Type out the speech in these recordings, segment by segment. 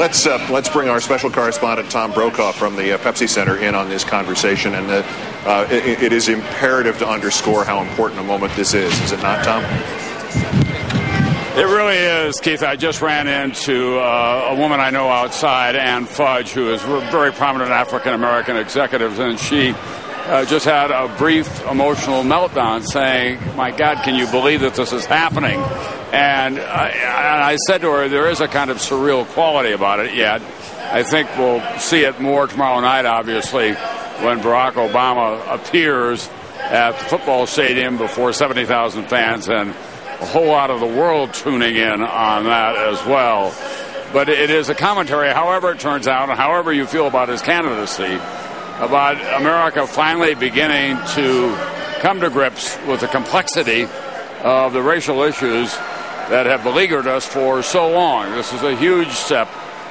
Let's bring our special correspondent Tom Brokaw from the Pepsi Center in on this conversation, and it is imperative to underscore how important a moment this is it not, Tom? It really is, Keith. I just ran into a woman I know outside, Ann Fudge, who is a very prominent African-American executive, and she just had a brief emotional meltdown saying, my God, can you believe that this is happening? And I said to her, there is a kind of surreal quality about it yet. I think we'll see it more tomorrow night, obviously, when Barack Obama appears at the football stadium before 70,000 fans and a whole lot of the world tuning in on that as well. But it is a commentary, however it turns out, and however you feel about his candidacy, about America finally beginning to come to grips with the complexity of the racial issues that have beleaguered us for so long. This is a huge step.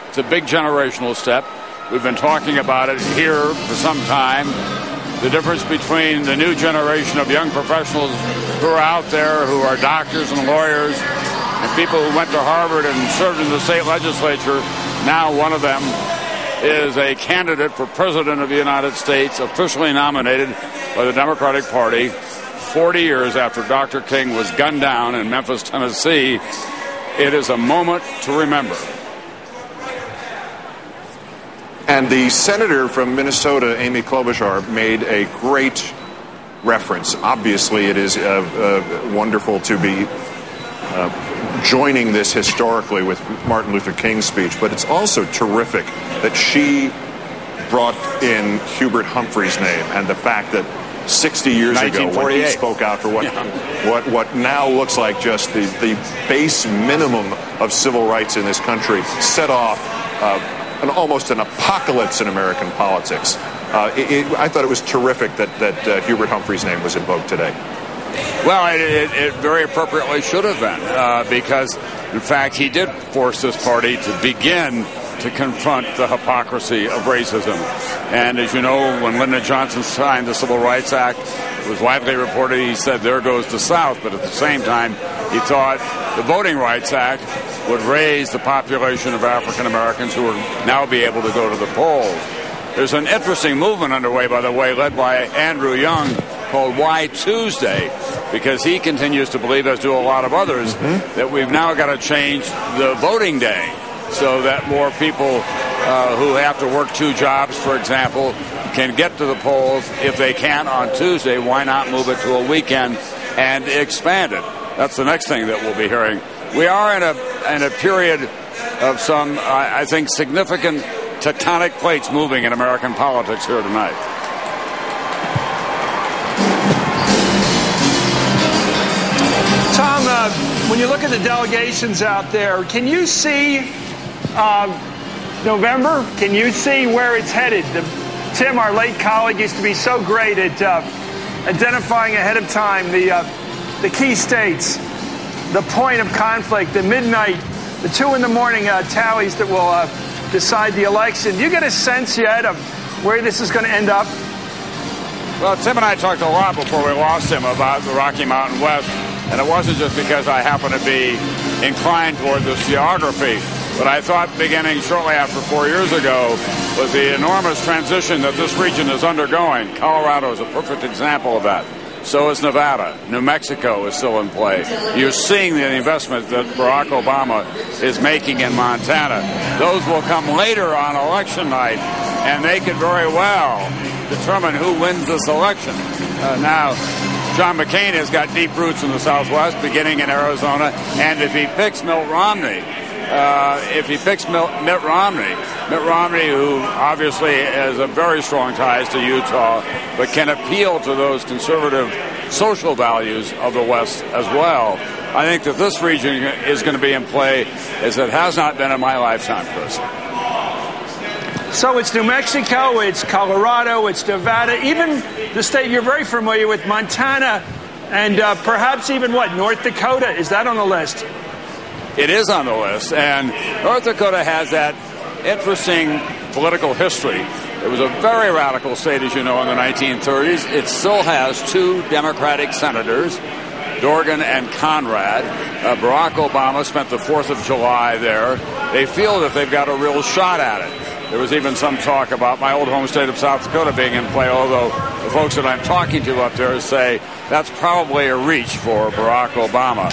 It's a big generational step. We've been talking about it here for some time. The difference between the new generation of young professionals who are out there, who are doctors and lawyers, and people who went to Harvard and served in the state legislature. Now one of them is a candidate for president of the United States, officially nominated by the Democratic Party 40 years after Dr. King was gunned down in Memphis, Tennessee. It is a moment to remember. And the senator from Minnesota, Amy Klobuchar, made a great reference. Obviously, it is wonderful to be joining this historically with Martin Luther King's speech, but it's also terrific that she brought in Hubert Humphrey's name and the fact that 60 years ago, when he spoke out for what now looks like just the base minimum of civil rights in this country, set off almost an apocalypse in American politics. I thought it was terrific that Hubert Humphrey's name was invoked today. Well, it very appropriately should have been, because, in fact, he did force this party to begin to confront the hypocrisy of racism. And as you know, when Lyndon Johnson signed the Civil Rights Act, it was widely reported he said, there goes the South. But at the same time, he thought the Voting Rights Act would raise the population of African Americans who would now be able to go to the polls. There's an interesting movement underway, by the way, led by Andrew Young, called Why Tuesday, because he continues to believe, as do a lot of others, that we've now got to change the voting day so that more people who have to work two jobs, for example, can get to the polls. If they can't on Tuesday, why not move it to a weekend and expand it? That's the next thing that we'll be hearing. We are in a period of some, I think, significant tectonic plates moving in American politics here tonight. Tom, when you look at the delegations out there, can you see November? Can you see where it's headed? Tim, our late colleague, used to be so great at identifying ahead of time the key states, the point of conflict, the midnight, the 2 in the morning tallies that will decide the election. Do you get a sense yet of where this is going to end up? Well, Tim and I talked a lot before we lost him about the Rocky Mountain West, and it wasn't just because I happen to be inclined toward this geography, but I thought beginning shortly after 4 years ago with the enormous transition that this region is undergoing. Colorado is a perfect example of that. So is Nevada. New Mexico is still in play. You're seeing the investment that Barack Obama is making in Montana. Those will come later on election night, and they could very well determine who wins this election. Now, John McCain has got deep roots in the Southwest, beginning in Arizona, and if he picks Mitt Romney, Mitt Romney, who obviously has a very strong ties to Utah, but can appeal to those conservative social values of the West as well, I think that this region is going to be in play as it has not been in my lifetime, Chris. So it's New Mexico, it's Colorado, it's Nevada, even the state you're very familiar with, Montana, and perhaps even, North Dakota? Is that on the list? It is on the list, and North Dakota has that interesting political history. It was a very radical state, as you know, in the 1930s. It still has 2 Democratic senators. Dorgan and Conrad. Barack Obama spent the 4th of July there. They feel that they've got a real shot at it. There was even some talk about my old home state of South Dakota being in play, although the folks that I'm talking to up there say that's probably a reach for Barack Obama.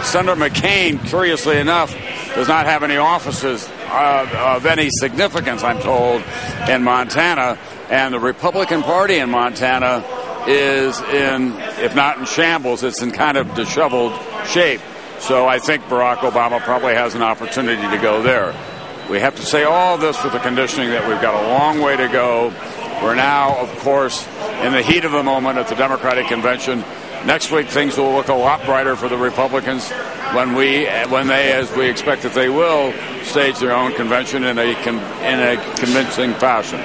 Senator McCain, curiously enough, does not have any offices of any significance, I'm told, in Montana. And the Republican Party in Montana is in, if not in shambles, it's in kind of disheveled shape. So I think Barack Obama probably has an opportunity to go there. We have to say all this with the conditioning that we've got a long way to go. We're now, of course, in the heat of the moment at the Democratic Convention. Next week, things will look a lot brighter for the Republicans when they, as we expect that they will, stage their own convention in a convincing fashion.